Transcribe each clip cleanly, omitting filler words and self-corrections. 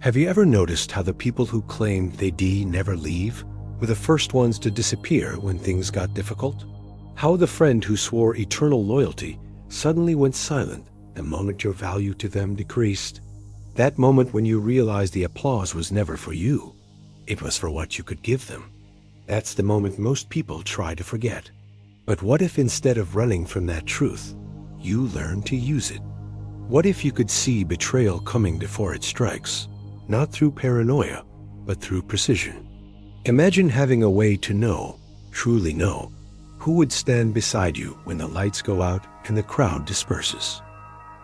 Have you ever noticed how the people who claimed they never leave were the first ones to disappear when things got difficult? How the friend who swore eternal loyalty suddenly went silent the moment your value to them decreased? That moment when you realized the applause was never for you, it was for what you could give them. That's the moment most people try to forget. But what if instead of running from that truth, you learned to use it? What if you could see betrayal coming before it strikes, not through paranoia, but through precision? Imagine having a way to know, truly know, who would stand beside you when the lights go out and the crowd disperses.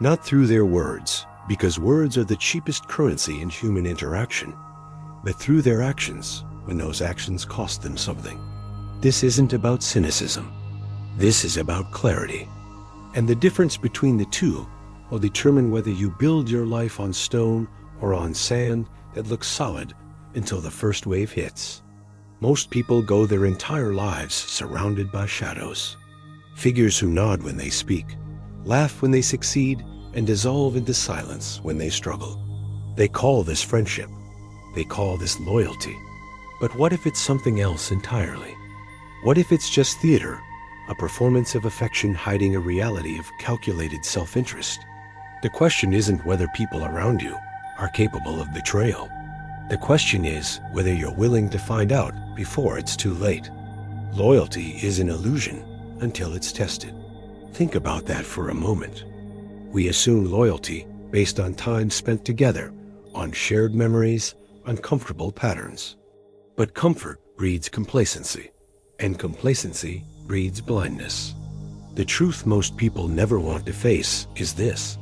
Not through their words, because words are the cheapest currency in human interaction, but through their actions when those actions cost them something. This isn't about cynicism. This is about clarity. And the difference between the two will determine whether you build your life on stone or on sand that looks solid until the first wave hits. Most people go their entire lives surrounded by shadows. Figures who nod when they speak, laugh when they succeed, and dissolve into silence when they struggle. They call this friendship. They call this loyalty. But what if it's something else entirely? What if it's just theater, a performance of affection hiding a reality of calculated self-interest? The question isn't whether people around you are capable of betrayal. The question is whether you're willing to find out before it's too late. Loyalty is an illusion until it's tested. Think about that for a moment. We assume loyalty based on time spent together, on shared memories, on comfortable patterns. But comfort breeds complacency, and complacency breeds blindness. The truth most people never want to face is this: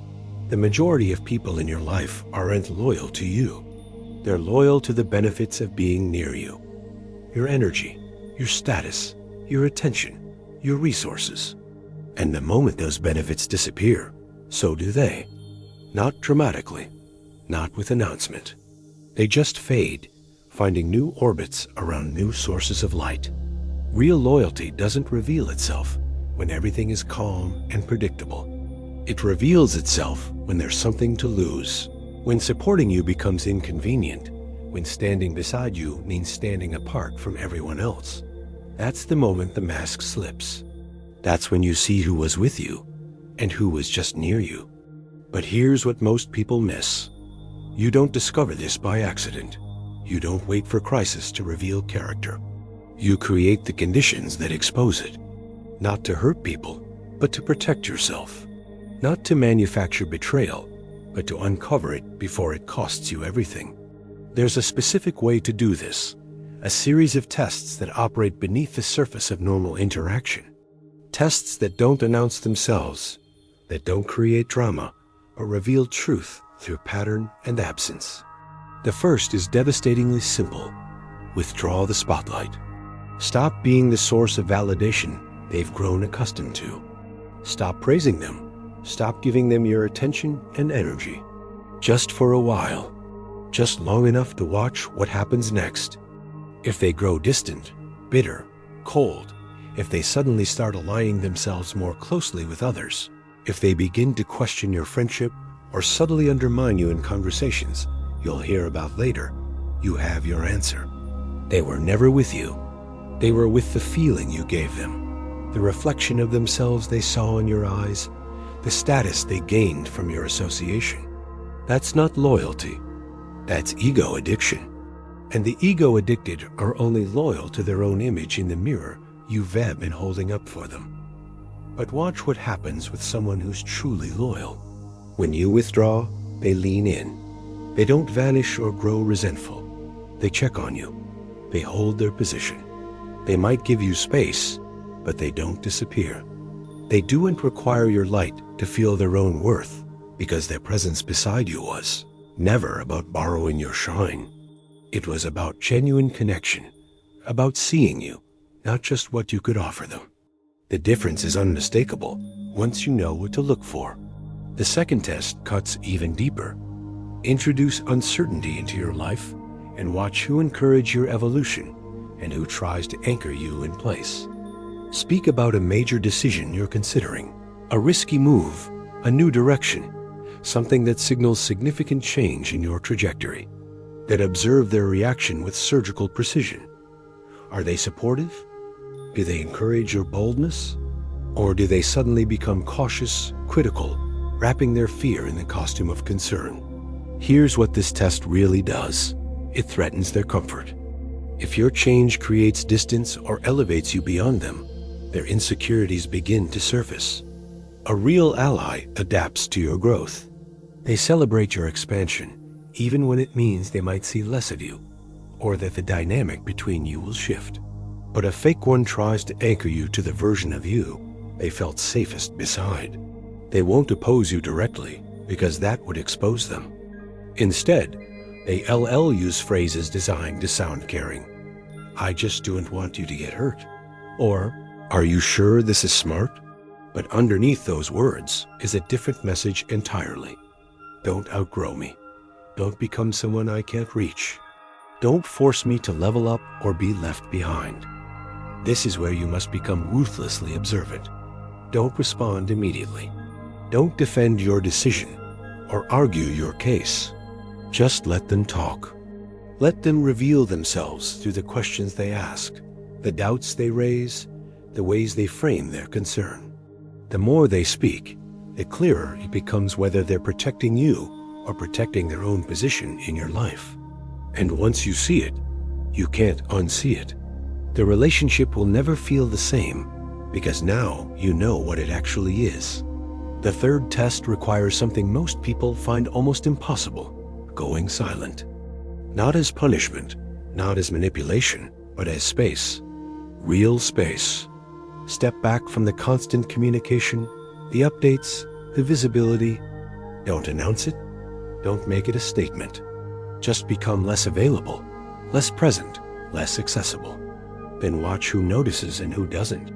the majority of people in your life aren't loyal to you. They're loyal to the benefits of being near you. Your energy, your status, your attention, your resources. And the moment those benefits disappear, so do they. Not dramatically, not with announcement. They just fade, finding new orbits around new sources of light. Real loyalty doesn't reveal itself when everything is calm and predictable. It reveals itself when there's something to lose, when supporting you becomes inconvenient, when standing beside you means standing apart from everyone else. That's the moment the mask slips. That's when you see who was with you and who was just near you. But here's what most people miss. You don't discover this by accident. You don't wait for crisis to reveal character. You create the conditions that expose it. Not to hurt people, but to protect yourself. Not to manufacture betrayal, but to uncover it before it costs you everything. There's a specific way to do this, a series of tests that operate beneath the surface of normal interaction. Tests that don't announce themselves, that don't create drama, but reveal truth through pattern and absence. The first is devastatingly simple. Withdraw the spotlight. Stop being the source of validation they've grown accustomed to. Stop praising them. Stop giving them your attention and energy. Just for a while. Just long enough to watch what happens next. If they grow distant, bitter, cold, if they suddenly start aligning themselves more closely with others, if they begin to question your friendship or subtly undermine you in conversations you'll hear about later, you have your answer. They were never with you. They were with the feeling you gave them, the reflection of themselves they saw in your eyes, the status they gained from your association. That's not loyalty. That's ego addiction. And the ego addicted are only loyal to their own image in the mirror you've been holding up for them. But watch what happens with someone who's truly loyal. When you withdraw, they lean in. They don't vanish or grow resentful. They check on you. They hold their position. They might give you space, but they don't disappear. They don't require your light to feel their own worth, because their presence beside you was never about borrowing your shine. It was about genuine connection, about seeing you, not just what you could offer them. The difference is unmistakable once you know what to look for. The second test cuts even deeper. Introduce uncertainty into your life and watch who encourages your evolution and who tries to anchor you in place. Speak about a major decision you're considering, a risky move, a new direction, something that signals significant change in your trajectory. that observe their reaction with surgical precision. Are they supportive? Do they encourage your boldness? Or do they suddenly become cautious, critical, wrapping their fear in the costume of concern? Here's what this test really does. It threatens their comfort. If your change creates distance or elevates you beyond them, their insecurities begin to surface. A real ally adapts to your growth. They celebrate your expansion, even when it means they might see less of you, or that the dynamic between you will shift. But a fake one tries to anchor you to the version of you they felt safest beside. They won't oppose you directly, because that would expose them. Instead, they use phrases designed to sound caring. I just don't want you to get hurt. Or, are you sure this is smart? But underneath those words is a different message entirely. Don't outgrow me. Don't become someone I can't reach. Don't force me to level up or be left behind. This is where you must become ruthlessly observant. Don't respond immediately. Don't defend your decision or argue your case. Just let them talk. Let them reveal themselves through the questions they ask, the doubts they raise, the ways they frame their concern. The more they speak, the clearer it becomes whether they're protecting you or protecting their own position in your life. And once you see it, you can't unsee it. The relationship will never feel the same because now you know what it actually is. The third test requires something most people find almost impossible: going silent. Not as punishment, not as manipulation, but as space. Real space. Step back from the constant communication, the updates, the visibility. Don't announce it. Don't make it a statement. Just become less available, less present, less accessible. Then watch who notices and who doesn't.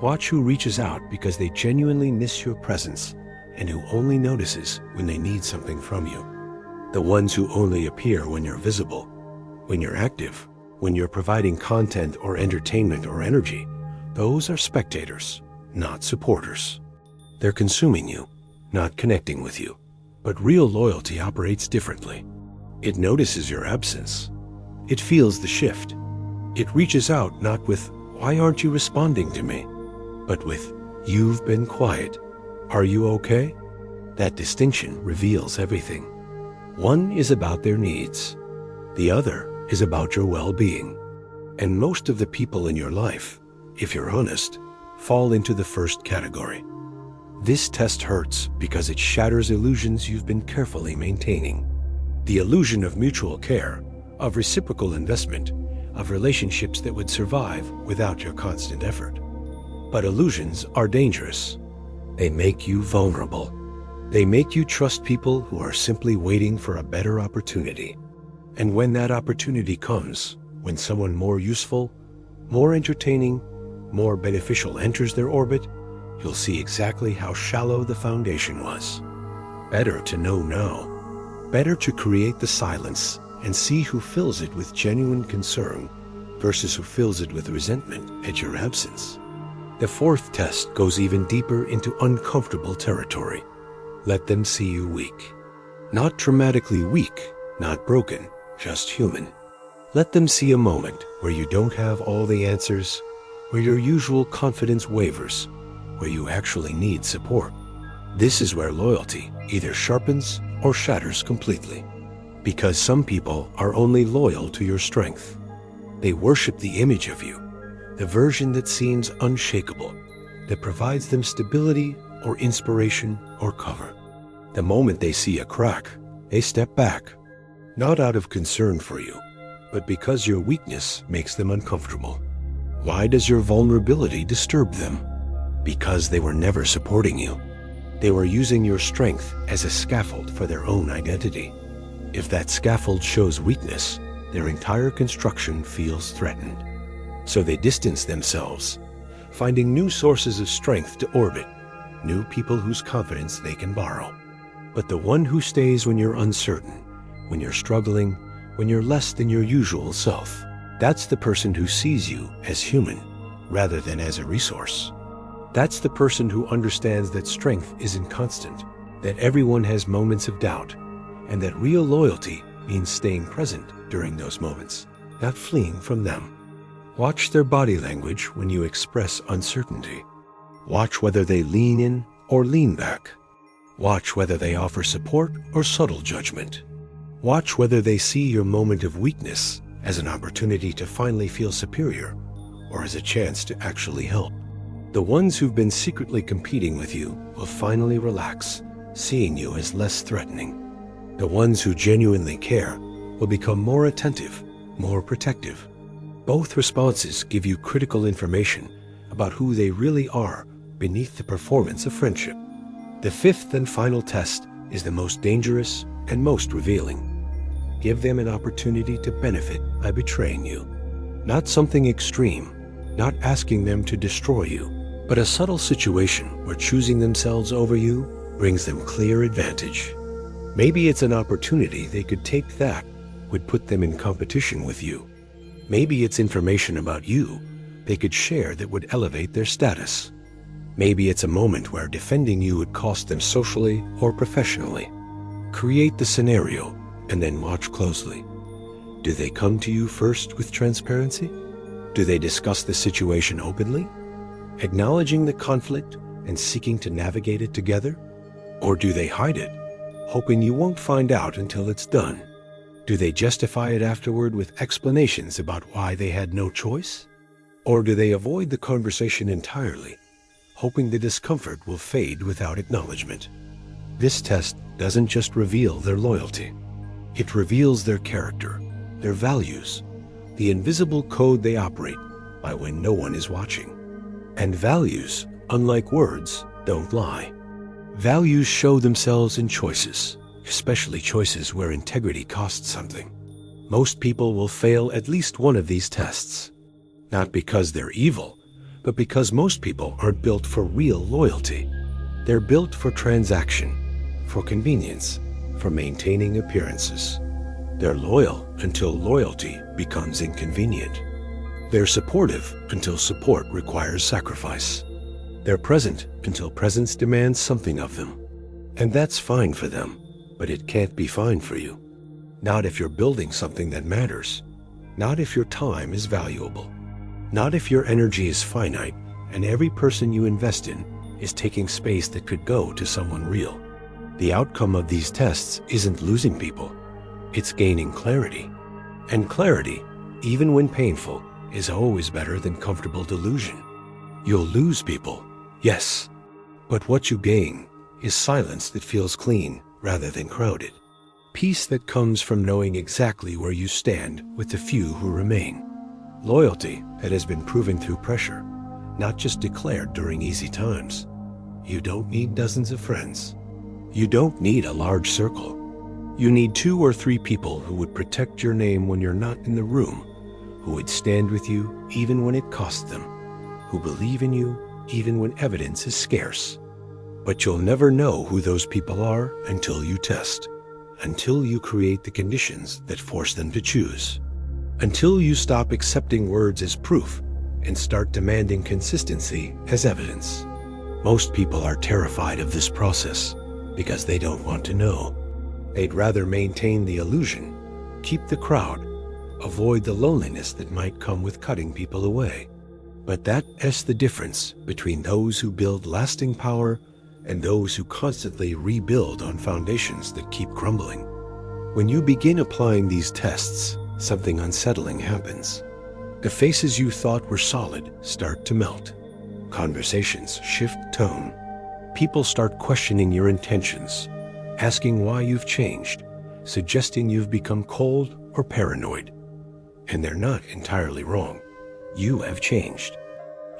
Watch who reaches out because they genuinely miss your presence and who only notices when they need something from you. The ones who only appear when you're visible, when you're active, when you're providing content or entertainment or energy, those are spectators, not supporters. They're consuming you, not connecting with you. But real loyalty operates differently. It notices your absence. It feels the shift. It reaches out not with, "Why aren't you responding to me?" but with, "You've been quiet. Are you okay?" That distinction reveals everything. One is about their needs. The other is about your well-being. And most of the people in your life, if you're honest, fall into the first category. This test hurts because it shatters illusions you've been carefully maintaining. The illusion of mutual care, of reciprocal investment, of relationships that would survive without your constant effort. But illusions are dangerous. They make you vulnerable. They make you trust people who are simply waiting for a better opportunity. And when that opportunity comes, when someone more useful, more entertaining, more beneficial enters their orbit, you'll see exactly how shallow the foundation was. Better to know now. Better to create the silence and see who fills it with genuine concern versus who fills it with resentment at your absence. The fourth test goes even deeper into uncomfortable territory. Let them see you weak. Not dramatically weak, not broken, just human. Let them see a moment where you don't have all the answers, where your usual confidence wavers, where you actually need support. This is where loyalty either sharpens or shatters completely. Because some people are only loyal to your strength. They worship the image of you, the version that seems unshakable, that provides them stability or inspiration or cover. The moment they see a crack, they step back, not out of concern for you, but because your weakness makes them uncomfortable. Why does your vulnerability disturb them? Because they were never supporting you. They were using your strength as a scaffold for their own identity. If that scaffold shows weakness, their entire construction feels threatened. So they distance themselves, finding new sources of strength to orbit, new people whose confidence they can borrow. But the one who stays when you're uncertain, when you're struggling, when you're less than your usual self, that's the person who sees you as human rather than as a resource. That's the person who understands that strength isn't constant, that everyone has moments of doubt, and that real loyalty means staying present during those moments, not fleeing from them. Watch their body language when you express uncertainty. Watch whether they lean in or lean back. Watch whether they offer support or subtle judgment. Watch whether they see your moment of weakness as an opportunity to finally feel superior or as a chance to actually help. The ones who've been secretly competing with you will finally relax, seeing you as less threatening. The ones who genuinely care will become more attentive, more protective. Both responses give you critical information about who they really are beneath the performance of friendship. The fifth and final test is the most dangerous and most revealing. Give them an opportunity to benefit by betraying you. Not something extreme, not asking them to destroy you, but a subtle situation where choosing themselves over you brings them clear advantage. Maybe it's an opportunity they could take that would put them in competition with you. Maybe it's information about you they could share that would elevate their status. Maybe it's a moment where defending you would cost them socially or professionally. Create the scenario and then watch closely. Do they come to you first with transparency? Do they discuss the situation openly, acknowledging the conflict and seeking to navigate it together? Or do they hide it, hoping you won't find out until it's done? Do they justify it afterward with explanations about why they had no choice? Or do they avoid the conversation entirely, hoping the discomfort will fade without acknowledgement? This test doesn't just reveal their loyalty. It reveals their character, their values, the invisible code they operate by when no one is watching. And values, unlike words, don't lie. Values show themselves in choices, especially choices where integrity costs something. Most people will fail at least one of these tests. Not because they're evil, but because most people aren't built for real loyalty. They're built for transaction, for convenience, for maintaining appearances. They're loyal until loyalty becomes inconvenient. They're supportive until support requires sacrifice. They're present until presence demands something of them. And that's fine for them, but it can't be fine for you. Not if you're building something that matters. Not if your time is valuable. Not if your energy is finite and every person you invest in is taking space that could go to someone real. The outcome of these tests isn't losing people. It's gaining clarity. And clarity, even when painful, is always better than comfortable delusion. You'll lose people, yes, but what you gain is silence that feels clean rather than crowded. Peace that comes from knowing exactly where you stand with the few who remain. Loyalty that has been proven through pressure, not just declared during easy times. You don't need dozens of friends. You don't need a large circle. You need 2 or 3 people who would protect your name when you're not in the room, who would stand with you even when it costs them, who believe in you even when evidence is scarce. But you'll never know who those people are until you test, until you create the conditions that force them to choose, until you stop accepting words as proof and start demanding consistency as evidence. Most people are terrified of this process because they don't want to know. They'd rather maintain the illusion, keep the crowd, avoid the loneliness that might come with cutting people away. But that's the difference between those who build lasting power and those who constantly rebuild on foundations that keep crumbling. When you begin applying these tests, something unsettling happens. The faces you thought were solid start to melt. Conversations shift tone. People start questioning your intentions, asking why you've changed, suggesting you've become cold or paranoid. And they're not entirely wrong. You have changed.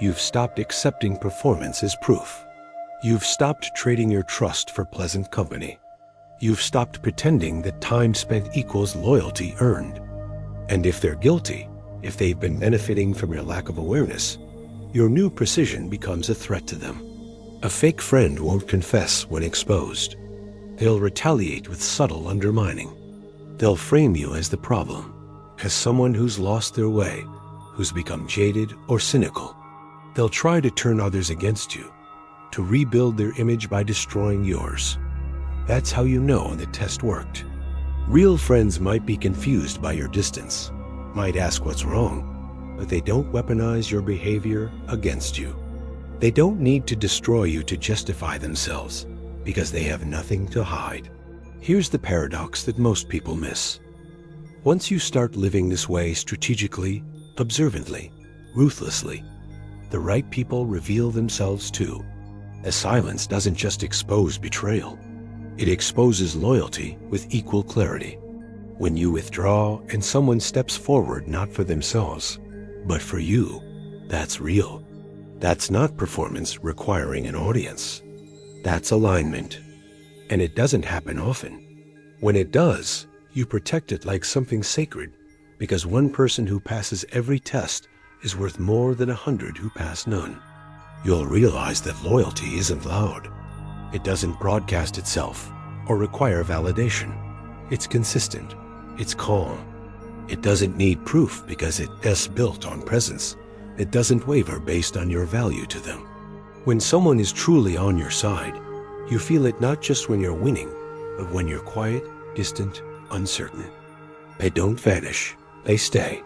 You've stopped accepting performance as proof. You've stopped trading your trust for pleasant company. You've stopped pretending that time spent equals loyalty earned. And if they're guilty, if they've been benefiting from your lack of awareness, your new precision becomes a threat to them. A fake friend won't confess when exposed. They'll retaliate with subtle undermining. They'll frame you as the problem, as someone who's lost their way, who's become jaded or cynical. They'll try to turn others against you, to rebuild their image by destroying yours. That's how you know the test worked. Real friends might be confused by your distance, might ask what's wrong, but they don't weaponize your behavior against you. They don't need to destroy you to justify themselves, because they have nothing to hide. Here's the paradox that most people miss. Once you start living this way strategically, observantly, ruthlessly, the right people reveal themselves too. As silence doesn't just expose betrayal, it exposes loyalty with equal clarity. When you withdraw and someone steps forward not for themselves, but for you, that's real. That's not performance requiring an audience. That's alignment. And it doesn't happen often. When it does, you protect it like something sacred, because one person who passes every test is worth more than 100 who pass none. You'll realize that loyalty isn't loud. It doesn't broadcast itself or require validation. It's consistent. It's calm. It doesn't need proof because it's built on presence. It doesn't waver based on your value to them. When someone is truly on your side, you feel it not just when you're winning, but when you're quiet, distant, uncertain. They don't vanish. They stay.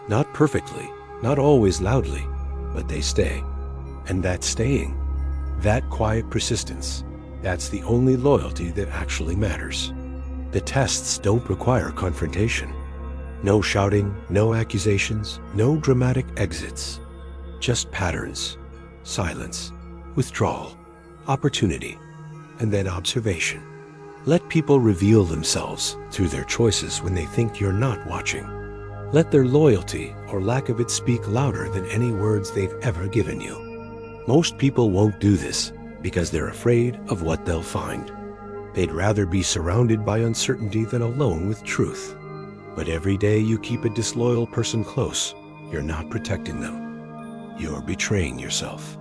Not perfectly, not always loudly, but they stay. And that staying, that quiet persistence, that's the only loyalty that actually matters. The tests don't require confrontation. No shouting, no accusations, no dramatic exits. Just patterns, silence, withdrawal, opportunity, and then observation. Let people reveal themselves through their choices when they think you're not watching. Let their loyalty or lack of it speak louder than any words they've ever given you. Most people won't do this because they're afraid of what they'll find. They'd rather be surrounded by uncertainty than alone with truth. But every day you keep a disloyal person close, you're not protecting them. You're betraying yourself.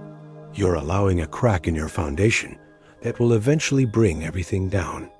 You're allowing a crack in your foundation that will eventually bring everything down.